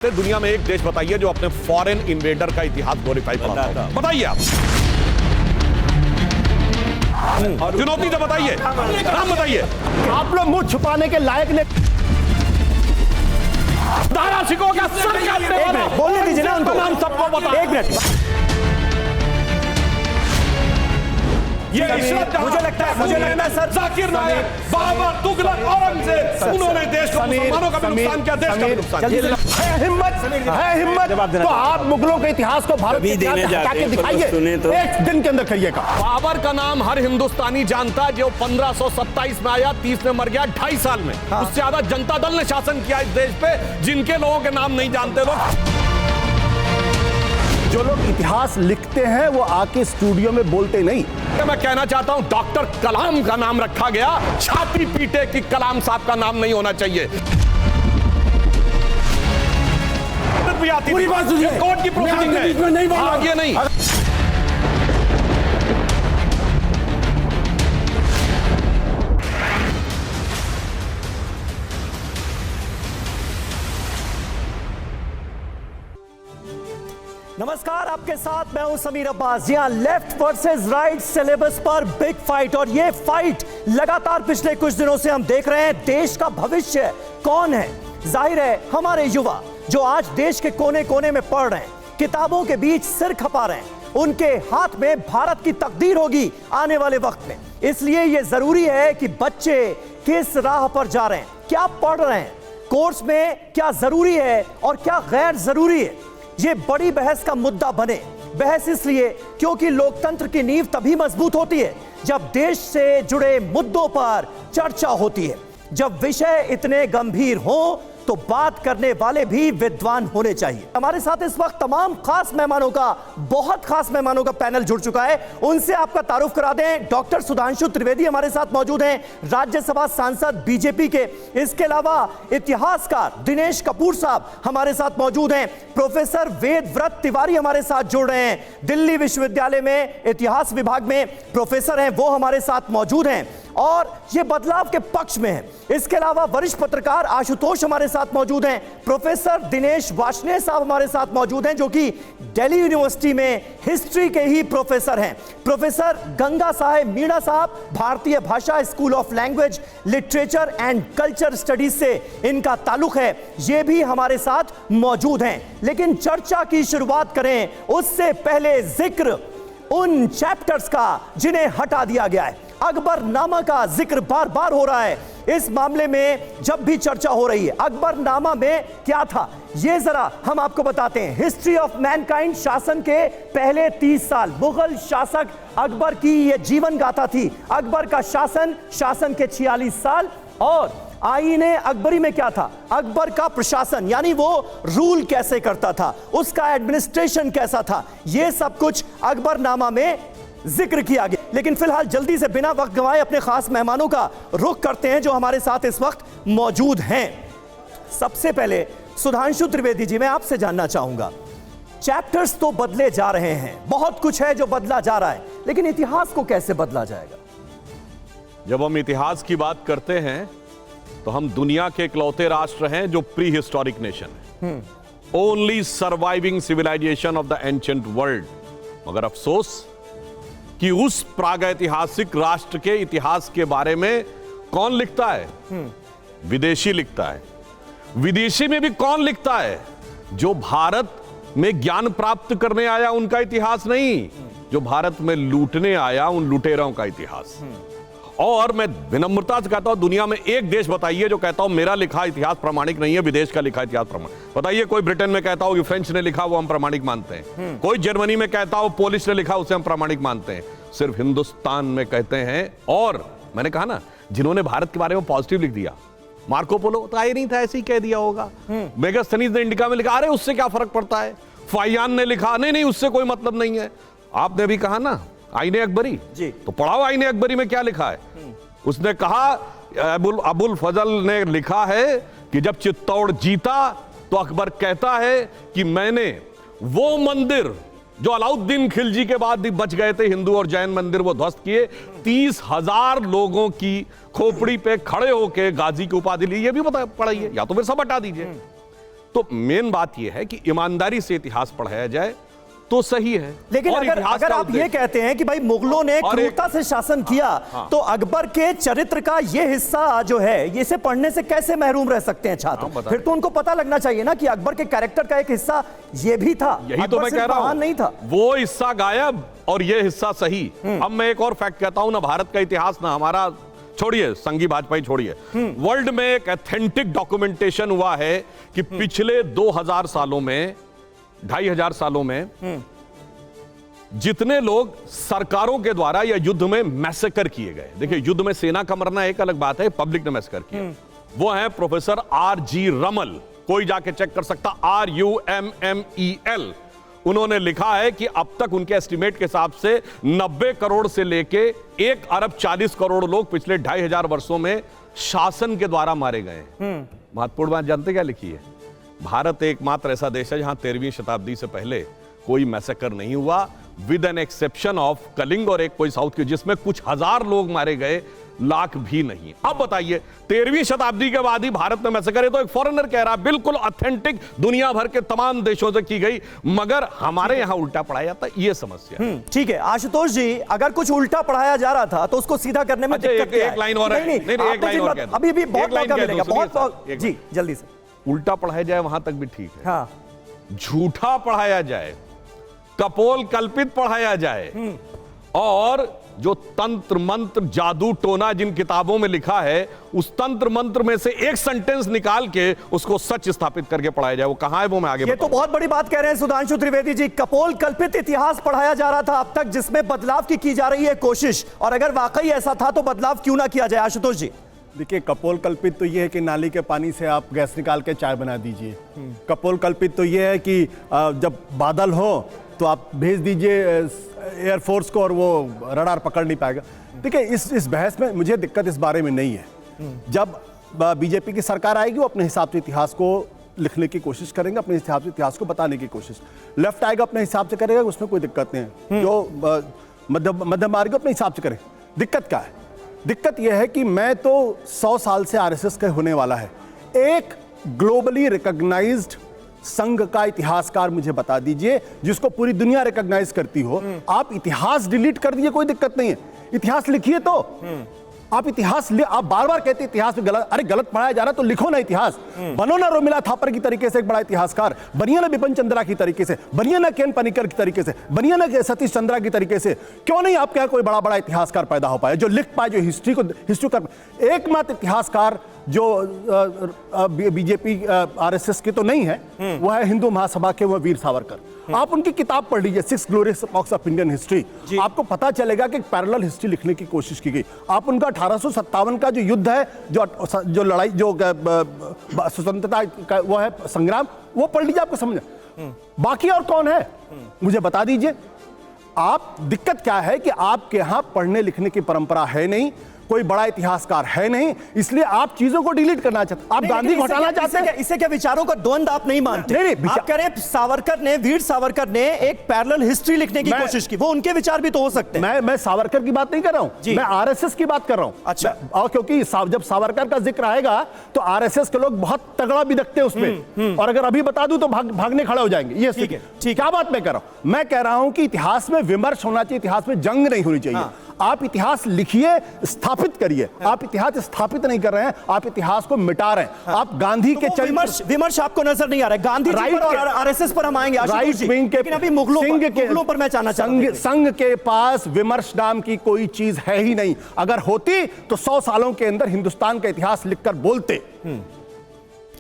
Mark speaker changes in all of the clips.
Speaker 1: दुनिया में एक देश बताइए जो अपने फॉरेन इन्वेडर का इतिहास ग्लोरीफाई कराता है। बताइए आप। चुनौती तो बताइए, नाम बताइए।
Speaker 2: आप लोग मुंह छुपाने के लायक नहीं।
Speaker 1: दारा सिखो क्या सर काटने वाला?
Speaker 2: बोलने दीजिए ना उनको।
Speaker 1: नाम सबको बता।
Speaker 2: एक मिनट।
Speaker 1: ये मुझे लगता है सर
Speaker 2: जाकिर नायक,
Speaker 1: बाबर, तुगलक, औरंगजेब, उन्होंने देश को मुसलमानों का भी नुकसान किया, देश का भी नुकसान किया।
Speaker 2: है हिम्मत तो आप मुगलों के इतिहास को भारत के इतिहास से हटा के दिखाइए। एक दिन के अंदर करिएगा।
Speaker 1: बाबर का नाम हर हिंदुस्तानी जानता है, जो 1527 में आया, 30 में मर गया, 2.5 साल में। उससे ज्यादा जनता दल ने शासन किया इस देश पे, जिनके लोगों के नाम नहीं जानते लोग।
Speaker 2: जो लोग इतिहास लिखते हैं वो आके स्टूडियो में बोलते नहीं।
Speaker 1: मैं कहना चाहता हूं, डॉक्टर कलाम का नाम रखा गया, छाती पीटे कि कलाम साहब का नाम नहीं होना चाहिए। पूरी बात सुनिए, कोर्ट की प्रोसीडिंग है, आगे नहीं।
Speaker 2: नमस्कार, आपके साथ मैं हूं समीर अब्बास। यहां लेफ्ट वर्सेस राइट सिलेबस पर बिग फाइट, और ये फाइट लगातार पिछले कुछ दिनों से हम देख रहे हैं। देश का भविष्य कौन है? जाहिर है हमारे युवा, जो आज देश के कोने कोने में पढ़ रहे हैं, किताबों के बीच सिर खपा रहे हैं। उनके हाथ में भारत की तकदीर होगी आने वाले वक्त में। इसलिए यह जरूरी है कि बच्चे किस राह पर जा रहे हैं, क्या पढ़ रहे हैं, कोर्स में क्या जरूरी है और क्या गैर जरूरी है, ये बड़ी बहस का मुद्दा बने। बहस इसलिए क्योंकि लोकतंत्र की नींव तभी मजबूत होती है जब देश से जुड़े मुद्दों पर चर्चा होती है। जब विषय इतने गंभीर हो तो बात करने वाले भी विद्वान होने चाहिए। हमारे साथ इस वक्त तमाम खास मेहमानों का, बहुत खास मेहमानों का पैनल जुड़ चुका है। उनसे आपका तारुफ करा दें। डॉक्टर सुधांशु त्रिवेदी हमारे साथ मौजूद हैं, राज्यसभा सांसद बीजेपी के। इसके अलावा इतिहासकार दिनेश कपूर साहब हमारे साथ मौजूद हैं। प्रोफेसर वेदव्रत तिवारी हमारे साथ जुड़ रहे हैं, दिल्ली विश्वविद्यालय में इतिहास विभाग में प्रोफेसर हैं, वो हमारे साथ मौजूद हैं और ये बदलाव के पक्ष में है। इसके अलावा वरिष्ठ पत्रकार आशुतोष हमारे साथ मौजूद हैं। प्रोफेसर दिनेश वार्ष्णेय साहब हमारे साथ मौजूद हैं, जो कि दिल्ली यूनिवर्सिटी में हिस्ट्री के ही प्रोफेसर हैं। प्रोफेसर गंगा साहेब मीणा साहब, भारतीय भाषा, school of language, literature and culture studies से इनका ताल्लुक है, ये भी हमारे साथ मौजूद हैं। लेकिन चर्चा की शुरुआत करें उससे पहले जिक्र उन चैप्टर्स का जिन्हें हटा दिया गया है। अकबरनामा का जिक्र बार बार हो रहा है इस मामले में। जब भी चर्चा हो रही है, अकबरनामा में क्या था ये जरा हम आपको बताते हैं। हिस्ट्री ऑफ मैनकाइंड शासन के पहले 30 साल, मुगल शासक अकबर की यह जीवन गाथा थी। अकबर का शासन के 46 साल। और आईने अकबरी में क्या था? अकबर का प्रशासन, यानी वो रूल कैसे करता था, उसका एडमिनिस्ट्रेशन कैसा था, ये सब कुछ अकबरनामा में जिक्र किया गया। लेकिन फिलहाल जल्दी से बिना वक्त गंवाए अपने खास मेहमानों का रुख करते हैं जो हमारे साथ इस वक्त मौजूद हैं। सबसे पहले सुधांशु त्रिवेदी जी, मैं आपसे जानना चाहूंगा, चैप्टर्स तो बदले जा रहे हैं, बहुत कुछ है जो बदला जा रहा है, लेकिन इतिहास को कैसे बदला जाएगा?
Speaker 1: जब हम इतिहास की बात करते हैं तो हम दुनिया के इकलौते राष्ट्र हैं जो प्री हिस्टोरिक नेशन है, only surviving civilisation of the ancient world. मगर अफसोस कि उस प्रागैतिहासिक राष्ट्र के इतिहास के बारे में कौन लिखता है? विदेशी लिखता है। विदेशी में भी कौन लिखता है? जो भारत में ज्ञान प्राप्त करने आया उनका इतिहास नहीं, जो भारत में लूटने आया उन लुटेरों का इतिहास। और मैं विनम्रता से कहता हूं, दुनिया में एक देश बताइए जो कहता हूं मेरा लिखा इतिहास प्रामाणिक नहीं है, विदेश का लिखा इतिहास प्रामाणिक। बताइए कोई ब्रिटेन में कहता हो कि फ्रेंच ने लिखा वो हम प्रामाणिक मानते हैं, कोई जर्मनी में कहता हो पोलिश ने लिखा उसे हम प्रामाणिक मानते हैं। सिर्फ हिंदुस्तान में कहते हैं। और मैंने कहा ना, जिन्होंने भारत के बारे में पॉजिटिव लिख दिया, मार्को पोलो तो आए नहीं था, ऐसे ही कह दिया होगा। मेगास्थनीज ने इंडिका में लिखा, अरे उससे क्या फर्क पड़ता है। फाइयान ने लिखा, नहीं उससे कोई मतलब नहीं है। आपने भी कहा ना आईने अकबरी जी, तो पढ़ाओ आईने अकबरी में क्या लिखा है। उसने कहा, अबुल फजल ने लिखा है कि जब चित्तौड़ जीता तो अकबर कहता है कि मैंने वो मंदिर जो अलाउद्दीन खिलजी के बाद भी बच गए थे, हिंदू और जैन मंदिर, वो ध्वस्त किए, 30,000 लोगों की खोपड़ी पे खड़े होकर गाजी की उपाधि ली। ये भी पढ़ाइए, या तो फिर सब हटा दीजिए। तो मेन बात यह है कि ईमानदारी से इतिहास पढ़ाया जाए तो सही है।
Speaker 2: लेकिन
Speaker 1: और इतिहास
Speaker 2: अगर
Speaker 1: का
Speaker 2: आप ये कहते हैं कि भाई मुगलों ने क्रूरता से शासन किया, तो अकबर के चरित्र का ये हिस्सा जो है, ये इसे पढ़ने से कैसे महरूम रह सकते हैं छात्र? फिर तो उनको पता लगना चाहिए ना कि अकबर के कैरेक्टर का एक हिस्सा ये भी था।
Speaker 1: यही तो मैं कह रहा हूं,
Speaker 2: नहीं था
Speaker 1: वो हिस्सा गायब और ये हिस्सा सही। अब मैं एक और फैक्ट कहता हूं ना, भारत का इतिहास ना हमारा छोड़िए, संघी भाजपाई छोड़िए, वर्ल्ड में एक ऑथेंटिक डॉक्यूमेंटेशन हुआ है कि पिछले 2000 सालों में, 2500 सालों में जितने लोग सरकारों के द्वारा या युद्ध में मैसेकर किए गए। देखिए, युद्ध में सेना का मरना एक अलग बात है, पब्लिक ने मैसेकर किया। वो है प्रोफेसर R.G. रमल, कोई जाके चेक कर सकता, RUMMEL। उन्होंने लिखा है कि अब तक उनके एस्टिमेट के हिसाब से 90 करोड़ से लेके 1 अरब 40 करोड़ लोग पिछले 2500 वर्षों में शासन के द्वारा मारे गए। महत्वपूर्ण बात जानते क्या लिखी है? भारत एकमात्र ऐसा देश है जहां 13वीं शताब्दी से पहले कोई मैसेकर नहीं हुआ, with an exception of Kalinga और एक कोई साउथ के, जिसमें कुछ हजार लोग मारे गए, लाख भी नहीं। अब बताइए, 13वीं शताब्दी के बाद ही भारत में मैसेकर है, तो एक फॉरेनर कह रहा है बिल्कुल ऑथेंटिक, दुनिया भर के तमाम देशों से की गई, मगर हमारे यहां उल्टा पढ़ाया जाता है, ये समस्या।
Speaker 2: ठीक है आशुतोष जी, अगर कुछ उल्टा पढ़ाया जा रहा था तो उसको सीधा करने में दिक्कत क्या है?
Speaker 1: एक लाइन और है, नहीं एक लाइन और,
Speaker 2: अभी भी बहुत मौका मिलेगा, बहुत जी जल्दी से।
Speaker 1: उल्टा पढ़ाया जाए वहां तक भी ठीक है,
Speaker 2: हाँ।
Speaker 1: झूठा पढ़ाया जाए, कपोल कल्पित पढ़ाया जाए, और जो तंत्र मंत्र जादू टोना जिन किताबों में लिखा है, उस तंत्र मंत्र में से एक सेंटेंस निकाल के उसको सच स्थापित करके पढ़ाया जाए, वो कहां है वो मैं आगे
Speaker 2: ये तो बहुत बड़ी बात कह रहे हैं सुधांशु त्रिवेदी जी। कपोल कल्पित इतिहास पढ़ाया जा रहा था अब तक, जिसमें बदलाव की जा रही है कोशिश, और अगर वाकई ऐसा था तो बदलाव क्यों ना किया जाए? आशुतोष जी
Speaker 3: देखिए, कपोल कल्पित तो ये है कि नाली के पानी से आप गैस निकाल के चाय बना दीजिए। कपोल कल्पित तो ये है कि जब बादल हो तो आप भेज दीजिए एयरफोर्स को और वो रडार पकड़ नहीं पाएगा। देखिए, इस बहस में मुझे दिक्कत इस बारे में नहीं है। जब बीजेपी की सरकार आएगी, वो अपने हिसाब से इतिहास को लिखने की कोशिश करेंगे, अपने हिसाब से इतिहास को बताने की कोशिश। लेफ्ट आएगा अपने हिसाब से करेगा, उसमें कोई दिक्कत नहीं है। जो मध्य मार्ग अपने हिसाब से करे। दिक्कत क्या है? दिक्कत यह है कि मैं तो 100 साल से आरएसएस का होने वाला है, एक ग्लोबली रिकॉग्नाइज्ड संघ का इतिहासकार मुझे बता दीजिए जिसको पूरी दुनिया रिकॉग्नाइज करती हो। आप इतिहास डिलीट कर दीजिए, कोई दिक्कत नहीं है, इतिहास लिखिए तो। आप इतिहास आप बार बार कहते इतिहास में गलत, अरे गलत पढ़ाया जा रहा तो लिखो ना इतिहास। बनो ना रोमिला थापर की तरीके से एक बड़ा इतिहासकार, बनिए ना बिपिन चंद्रा की तरीके से, बनिए ना केन पनिकर की तरीके से, बनिए ना सतीश चंद्रा की तरीके से। क्यों नहीं आपके यहाँ कोई बड़ा बड़ा इतिहासकार पैदा हो पाए जो लिख पाए, जो हिस्ट्री कर। एकमात्र इतिहासकार जो बीजेपी आरएसएस के तो नहीं है, वह है हिंदू महासभा के, वह वीर सावरकर। आप उनकी किताब पढ़ लीजिए, 6 glorious epochs of Indian history, आपको पता चलेगा कि पैरेलल हिस्ट्री लिखने की कोशिश की गई। आप उनका 1857 का जो युद्ध है, जो लड़ाई, जो स्वतंत्रता का वो है संग्राम, वो पढ़ लीजिए, आपको समझ। बाकी और कौन है मुझे बता दीजिए। आप दिक्कत क्या है कि आपके यहां पढ़ने लिखने की परंपरा है नहीं, कोई बड़ा इतिहासकार है नहीं, इसलिए आप चीजों को डिलीट करना चाहते हैं। आप गांधी को हटाना चाहते हैं।
Speaker 2: इससे क्या विचारों का द्वंद्व आप नहीं मानते? नहीं, आप कह रहे हैं सावरकर ने, वीर सावरकर ने एक पैरेलल हिस्ट्री लिखने की कोशिश की, वो उनके विचार भी तो हो सकते हैं। मैं
Speaker 3: सावरकर की बात नहीं कर रहा हूं, मैं आरएसएस की बात कर रहा हूं।
Speaker 2: अच्छा,
Speaker 3: और क्योंकि जब सावरकर का जिक्र आएगा तो आरएसएस के लोग बहुत तगड़ा भी दिखते हैं उसमें, और अगर अभी बता दूं तो भागने खड़े हो जाएंगे। ये ठीक है, क्या बात मैं कर रहा हूं? मैं कह रहा हूं कि इतिहास में विमर्श होना चाहिए, इतिहास में जंग नहीं होनी चाहिए। आप इतिहास लिखिए, स्थापित करिए। आप इतिहास स्थापित नहीं कर रहे हैं, आप इतिहास को मिटा रहे हैं। आप गांधी के
Speaker 2: विमर्श आपको नजर नहीं आ रहा है? गांधी जी पर और आरएसएस पर हम आएंगे,
Speaker 3: राइट विंग के,
Speaker 2: लेकिन अभी मुगलों पर मैं जानना चाहता हूं।
Speaker 3: संघ के पास विमर्श नाम की कोई चीज है ही नहीं। अगर होती तो 100 सालों के अंदर हिंदुस्तान का इतिहास लिखकर बोलते।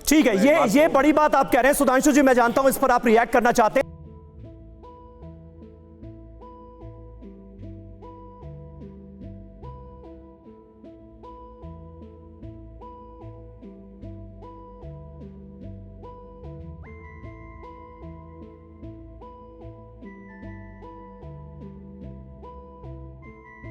Speaker 2: ठीक है, ये बड़ी बात आप कह रहे हैं सुधांशु जी, मैं जानता हूं इस पर आप रिएक्ट करना चाहते हैं।